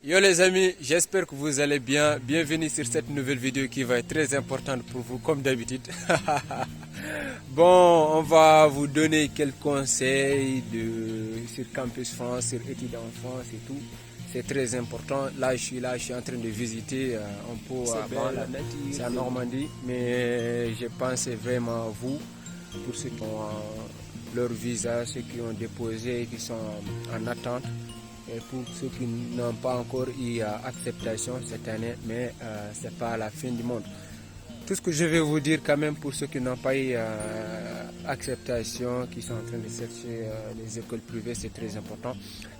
Yo les amis, j'espère que vous allez bien. Bienvenue sur cette nouvelle vidéo qui va être très importante pour vous comme d'habitude. Bon, on va vous donner quelques conseils sur Campus France, sur études en France et tout. C'est très important. Là, je suis en train de visiter un peu la nature, c'est en Normandie. Mais je pensais vraiment à vous, pour ceux qui ont leur visa, ceux qui ont déposé, qui sont en attente. Et pour ceux qui n'ont pas encore eu acceptation cette année, mais ce n'est pas la fin du monde. Tout ce que je vais vous dire quand même pour ceux qui n'ont pas eu acceptation, qui sont en train de chercher les écoles privées, c'est très important.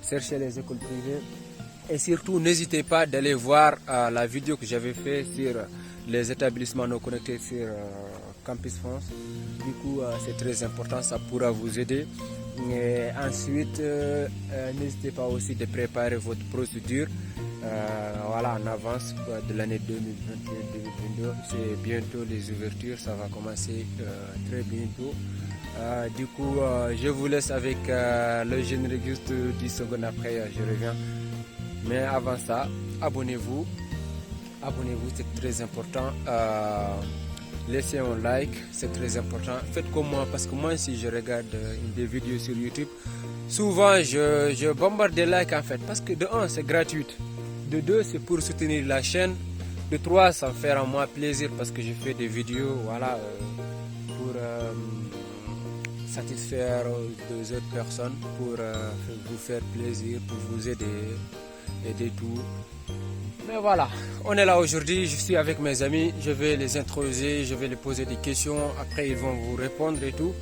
Cherchez les écoles privées et surtout n'hésitez pas d'aller voir la vidéo que j'avais faite sur les établissements non connectés sur Campus France. Du coup, c'est très important, ça pourra vous aider. Et ensuite, n'hésitez pas aussi de préparer votre procédure voilà, en avance de l'année 2021-2022. C'est bientôt les ouvertures, ça va commencer très bientôt. Du coup, je vous laisse avec le générique juste 10 secondes après, je reviens. Mais avant ça, abonnez-vous. Abonnez-vous, c'est très important. Laissez un like, c'est très important. Faites comme moi, parce que moi, si je regarde des vidéos sur YouTube, souvent je bombarde des likes en fait. Parce que de 1, c'est gratuit. De 2, c'est pour soutenir la chaîne. De 3, ça me fait à moi plaisir parce que je fais des vidéos voilà, pour satisfaire deux autres personnes, pour vous faire plaisir, pour vous aider tout. Mais voilà, on est là aujourd'hui, je suis avec mes amis, je vais les introduire, je vais les poser des questions, après ils vont vous répondre et tout.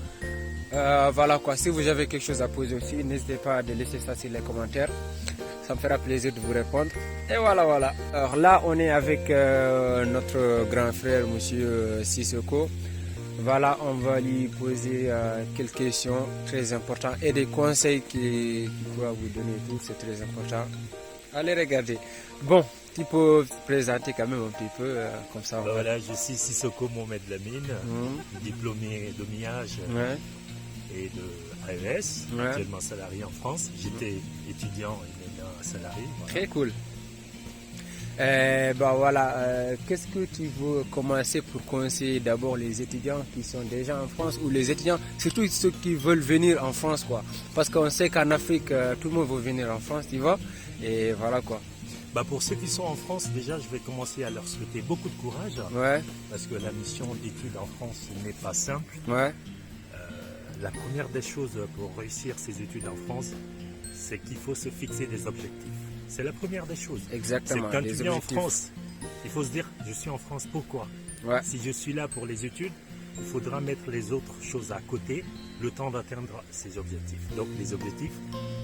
Voilà quoi, si vous avez quelque chose à poser aussi, n'hésitez pas à laisser ça sur les commentaires, ça me fera plaisir de vous répondre. Et voilà. Alors là, on est avec notre grand frère, monsieur Sissoko. Voilà, on va lui poser quelques questions très importantes et des conseils qu'il pourra vous donner tout, c'est très important. Allez regarder. Bon, tu peux te présenter quand même un petit peu, comme ça. Voilà, je suis Sissoko Mohamed Lamine, diplômé de MIAGE et de AES, actuellement salarié en France. J'étais étudiant et maintenant salarié. Voilà. Très cool. Voilà, qu'est-ce que tu veux commencer pour conseiller d'abord les étudiants qui sont déjà en France ou les étudiants, surtout ceux qui veulent venir en France quoi. Parce qu'on sait qu'en Afrique, tout le monde veut venir en France, tu vois. Et voilà quoi. Pour ceux qui sont en France, déjà, je vais commencer à leur souhaiter beaucoup de courage. Parce que la mission d'études en France n'est pas simple. La première des choses pour réussir ses études en France, c'est qu'il faut se fixer des objectifs. C'est la première des choses. Exactement. C'est quand tu viens en France, il faut se dire, je suis en France, pourquoi? Si je suis là pour les études, il faudra mettre les autres choses à côté, le temps d'atteindre ces objectifs. Donc les objectifs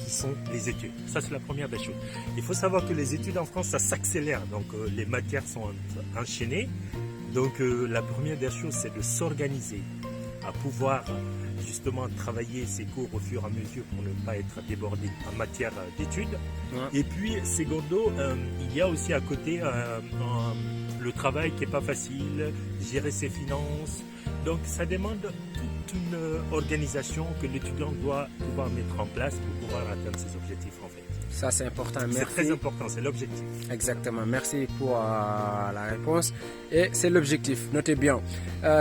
qui sont les études. Ça, c'est la première des choses. Il faut savoir que les études en France, ça s'accélère. Donc les matières sont enchaînées. Donc la première des choses, c'est de s'organiser à pouvoir justement travailler ses cours au fur et à mesure pour ne pas être débordé en matière d'études. Et puis, secondo, il y a aussi à côté le travail qui n'est pas facile, gérer ses finances. Donc, ça demande toute une organisation que l'étudiant doit pouvoir mettre en place pour pouvoir atteindre ses objectifs en fait. Ça, c'est important. Merci. C'est très important, c'est l'objectif. Exactement. Merci pour la réponse. Et c'est l'objectif. Notez bien.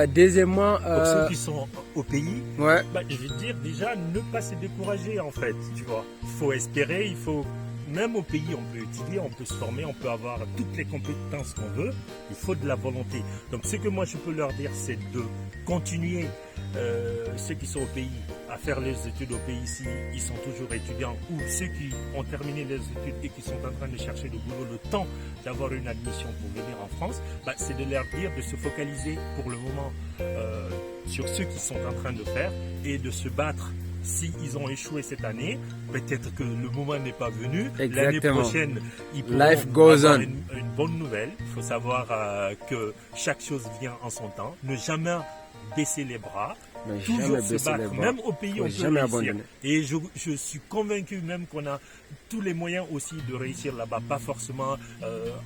Deuxièmement, pour ceux qui sont au pays, je vais dire déjà ne pas se décourager en fait. Tu vois, il faut espérer, il faut. Même au pays, on peut étudier, on peut se former, on peut avoir toutes les compétences qu'on veut. Il faut de la volonté. Donc, ce que moi je peux leur dire, c'est de continuer, ceux qui sont au pays, à faire les études au pays ici, ils sont toujours étudiants, ou ceux qui ont terminé les études et qui sont en train de chercher le boulot, le temps d'avoir une admission pour venir en France, c'est de leur dire de se focaliser pour le moment sur ceux qui sont en train de faire et de se battre. S'ils ont échoué cette année, peut-être que le moment n'est pas venu. L'année prochaine, ils pourront avoir une bonne nouvelle. Il faut savoir que chaque chose vient en son temps. Ne jamais baisser les bras. Toujours se battre. Même au pays, on peut réussir. Et je suis convaincu même qu'on a tous les moyens aussi de réussir là-bas. Pas forcément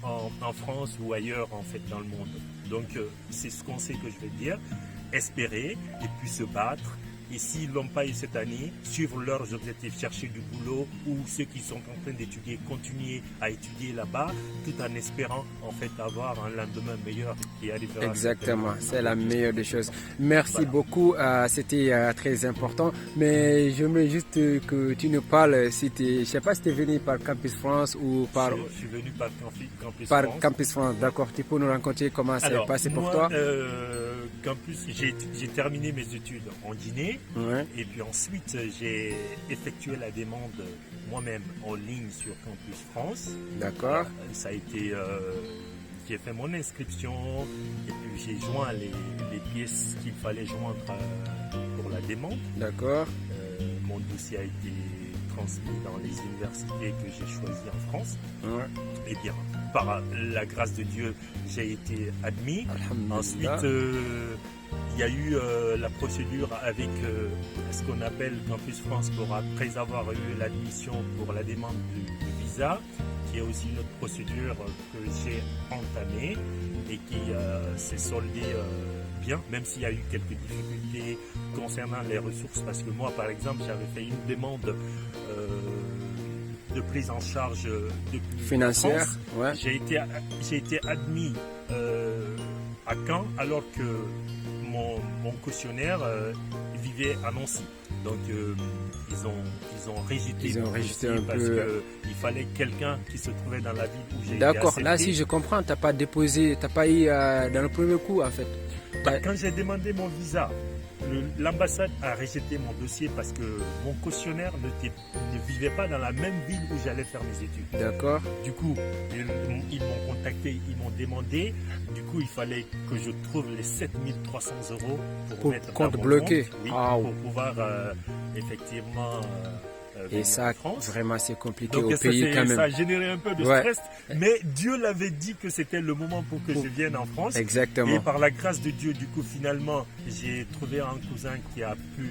en France ou ailleurs en fait dans le monde. Donc c'est ce conseil que je vais dire. Espérer et puis se battre. et s'ils l'ont pas eu cette année, suivre leurs objectifs, chercher du boulot, ou ceux qui sont en train d'étudier, continuer à étudier là-bas, tout en espérant en fait avoir un lendemain meilleur qui arrivera. Exactement, c'est la meilleure des choses. Merci beaucoup, c'était très important. Mais j'aimerais juste que tu nous parles, je sais pas si tu es venu par Campus France ou par... Je suis venu par Campus par France. Campus France, d'accord. Tu peux nous raconter comment ça s'est passé pour toi? Campus, j'ai terminé mes études en Guinée, et puis ensuite j'ai effectué la demande moi-même en ligne sur Campus France. D'accord. Ça a été... j'ai fait mon inscription et puis j'ai joint les pièces qu'il fallait joindre pour la demande. D'accord. Mon dossier a été transmis dans les universités que j'ai choisies en France. Et bien, par la grâce de Dieu, j'ai été admis. Ensuite, il y a eu la procédure avec ce qu'on appelle Campus France pour, après avoir eu l'admission pour la demande du visa, qui est aussi une autre procédure que j'ai entamée et qui s'est soldée bien, même s'il y a eu quelques difficultés concernant les ressources, parce que moi, par exemple, j'avais fait une demande de prise en charge financière. Ouais. J'ai été admis à Caen alors que mon cautionnaire vivait à Nancy. Donc ils ont rejeté un parce peu. qu'il fallait quelqu'un qui se trouvait dans la ville où j'ai été D'accord, accepté. là si je comprends, t'as pas déposé, t'as pas eu dans le premier coup en fait. Quand j'ai demandé mon visa, l'ambassade a rejeté mon dossier parce que mon cautionnaire ne vivait pas dans la même ville où j'allais faire mes études. D'accord. Du coup, ils m'ont contacté, ils m'ont demandé. Du coup, il fallait que je trouve les 7300 € pour mettre compte dans mon bloqué. compte, oui, Ah, pour pouvoir effectivement... et ça, vraiment, c'est compliqué. Donc, au pays quand même. Ça a généré un peu de stress, mais Dieu l'avait dit que c'était le moment pour que je vienne en France. Exactement. Et par la grâce de Dieu, du coup, finalement, j'ai trouvé un cousin qui a pu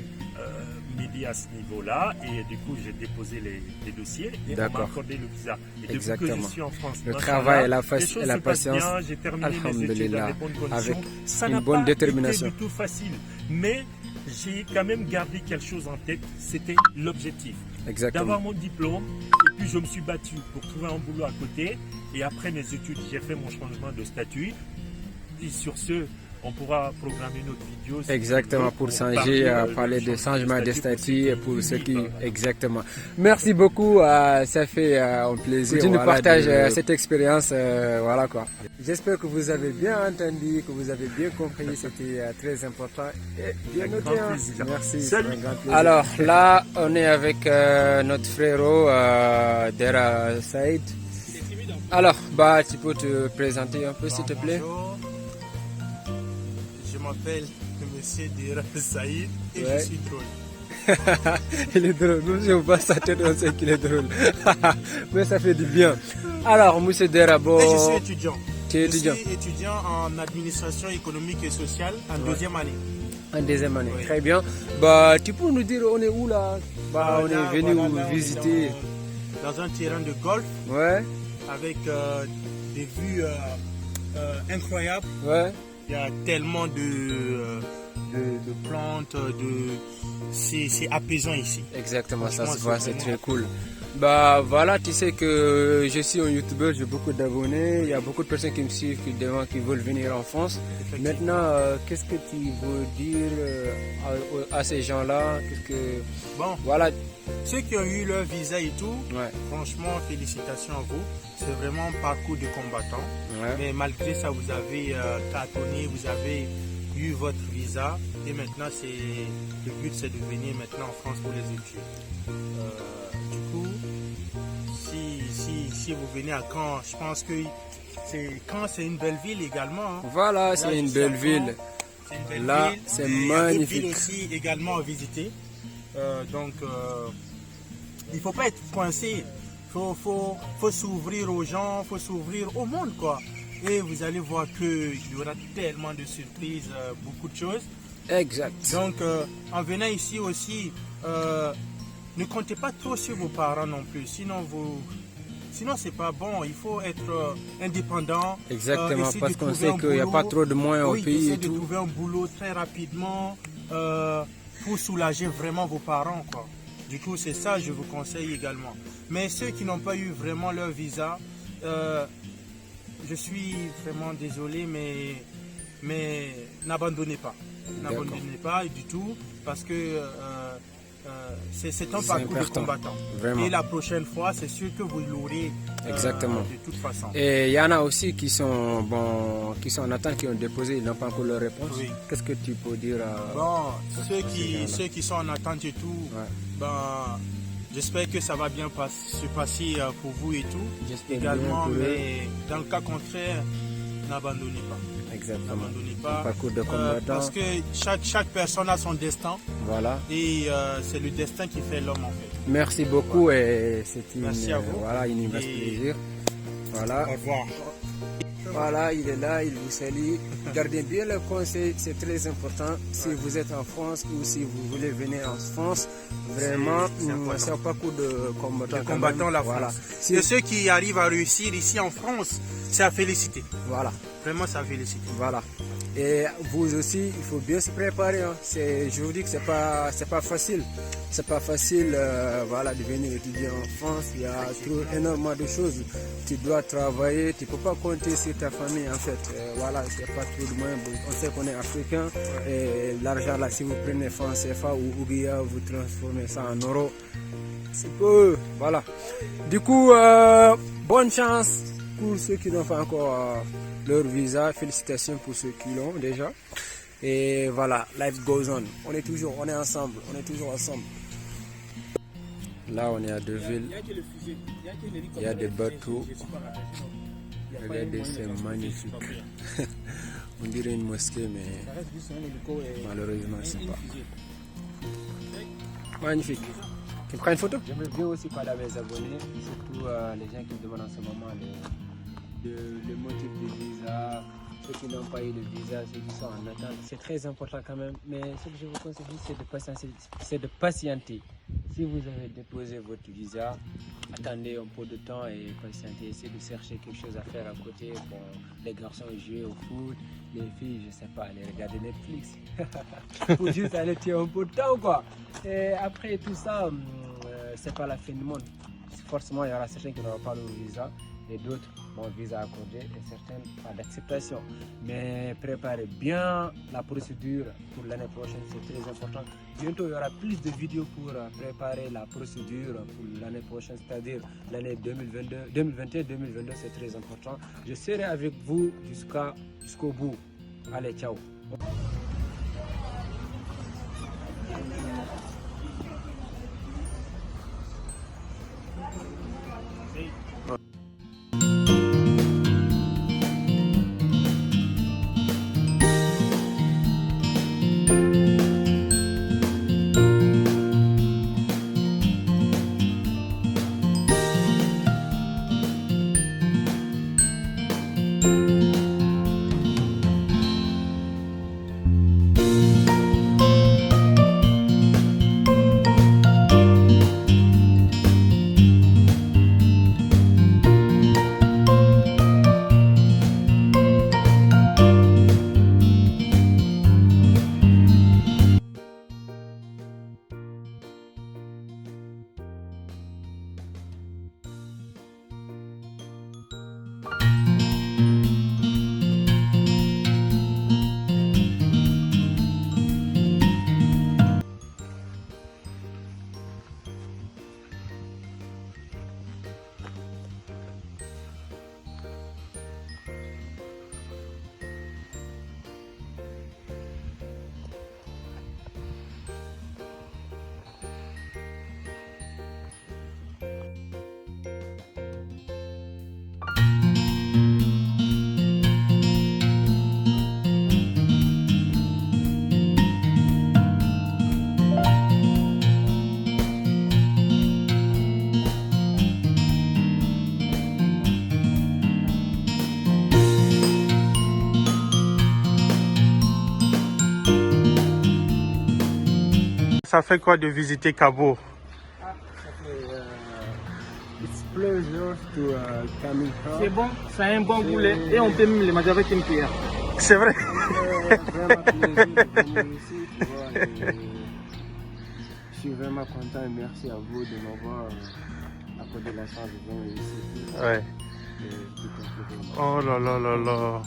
m'aider à ce niveau-là. Et du coup, j'ai déposé les dossiers et on m'a accordé le visa. Et depuis que je suis en France, le travail et la patience, j'ai terminé mes études dans les bonnes conditions. avec ça une n'a bonne pas détermination. été du tout facile, mais j'ai quand même gardé quelque chose en tête, c'était l'objectif. D'avoir mon diplôme, et puis je me suis battu pour trouver un boulot à côté, et après mes études, j'ai fait mon changement de statut, et sur ce, on pourra programmer une autre vidéo. Exactement, pour parler de changement de statut pour ceux qui... Exactement. Merci beaucoup, ça fait un plaisir. Tu nous partages cette expérience, voilà quoi. J'espère que vous avez bien entendu, que vous avez bien compris, c'était très important et bien noté. Merci. Salut. Alors là, on est avec notre frérot Dera Saïd. Alors, tu peux te présenter un peu s'il te plaît? Je m'appelle Monsieur Dera Saïd et je suis drôle. Il est drôle, nous je vois sa tête, on sait qu'il est drôle. Mais ça fait du bien. Alors, Monsieur Derabo. Et je suis étudiant. Tu es étudiant? Je suis étudiant en administration économique et sociale en deuxième année. En deuxième année, très bien. Tu peux nous dire on est où là? On est venu visiter. Dans un terrain de golf. Ouais. Avec des vues incroyables. Ouais. Il y a tellement de plantes, c'est apaisant ici. Exactement, ça se voit, c'est très cool. Voilà, tu sais que je suis un youtubeur, j'ai beaucoup d'abonnés, il y a beaucoup de personnes qui me suivent, qui veulent venir en France. Maintenant, qu'est-ce que tu veux dire à ces gens-là? Bon, voilà. Ceux qui ont eu leur visa et tout, franchement, félicitations à vous. C'est vraiment un parcours de combattant. Mais malgré ça, vous avez cartonné, vous avez eu votre visa. Et maintenant, le but, c'est de venir maintenant en France pour les études. Du coup, si vous venez à Caen, je pense que Caen, c'est une belle ville également. Hein. Voilà, c'est une belle ville. Là, c'est magnifique. Il y a d'autres villes aussi également à visiter. Donc, il ne faut pas être coincé. Faut s'ouvrir aux gens, faut s'ouvrir au monde, quoi. Et vous allez voir qu'il y aura tellement de surprises, beaucoup de choses. Exact. Donc, en venant ici aussi, ne comptez pas trop sur vos parents non plus. Sinon, c'est pas bon. Il faut être indépendant. Exactement, parce qu'on sait qu'il n'y a pas trop de moyens au pays et de tout. Trouver un boulot très rapidement. pour soulager vraiment vos parents, quoi. Du coup, c'est ça, je vous conseille également. Mais ceux qui n'ont pas eu vraiment leur visa, je suis vraiment désolé, mais n'abandonnez pas. N'abandonnez pas du tout, parce que c'est un parcours de combattant. Vraiment. Et la prochaine fois, c'est sûr que vous l'aurez de toute façon. Et il y en a aussi qui sont en attente, qui ont déposé, ils n'ont pas encore leur réponse. Oui. Qu'est-ce que tu peux dire ceux qui sont en attente et tout, j'espère que ça va bien se passer pour vous et tout. Également, mais dans le cas contraire, n'abandonnez pas. Exactement. N'abandonnez pas. Parcours de combattant. Parce que chaque personne a son destin. Voilà. Et c'est le destin qui fait l'homme en fait. Merci beaucoup, voilà. Et c'est une immense plaisir. Voilà. Au revoir. Voilà, il est là, il vous salue. Gardez bien le conseil, c'est très important. Si vous êtes en France ou si vous voulez venir en France, vraiment, c'est un parcours de combattant. La France. Voilà. Et ceux qui arrivent à réussir ici en France, c'est à féliciter. Voilà. Vraiment, c'est à féliciter. Voilà. Et vous aussi, il faut bien se préparer. Hein. Je vous dis que c'est pas facile. C'est pas facile, voilà, de venir étudier en France. Il y a énormément de choses. Tu dois travailler. Tu peux pas compter sur ta famille en fait. Voilà, c'est pas tout de moins. On sait qu'on est africain. Et l'argent là, si vous prenez franc CFA ou Ouguiya, vous transformez ça en euros. C'est peu. Voilà. Du coup, bonne chance pour ceux qui n'ont pas encore leur visa. Félicitations pour ceux qui l'ont déjà. Et voilà, life goes on. On est toujours ensemble. Là, on est à Deauville. Il y a des bateaux. Regardez, c'est magnifique. On dirait une mosquée, mais malheureusement, c'est pas. Magnifique. Tu prends une photo? J'aimerais bien aussi parler à mes abonnés, surtout les gens qui me demandent en ce moment le motif du visa, ceux qui n'ont pas eu le visa, ceux qui sont en attente. C'est très important quand même, mais ce que je vous conseille, c'est de patienter. Si vous avez déposé votre visa, attendez un peu de temps et patientez. Essayez de chercher quelque chose à faire à côté. Bon, les garçons jouent au foot, les filles, je sais pas, aller regarder Netflix. Pour juste aller tuer un peu de temps, quoi. Et après tout ça, c'est pas la fin du monde. Forcément, il y aura certains qui n'auront pas le visa et d'autres vont visa accordé et certains pas d'acceptation. Mais préparez bien la procédure pour l'année prochaine, c'est très important. Bientôt, il y aura plus de vidéos pour préparer la procédure pour l'année prochaine, c'est-à-dire l'année 2021-2022, c'est très important. Je serai avec vous jusqu'au bout. Allez, ciao. Ça fait quoi de visiter Cabo? C'est bon, ça a un bon goût et on peut même le manger avec une cuillère. C'est vrai. Je suis vraiment content et merci à vous de m'avoir accordé la chance de venir ici. Ouais. Oh là là là là.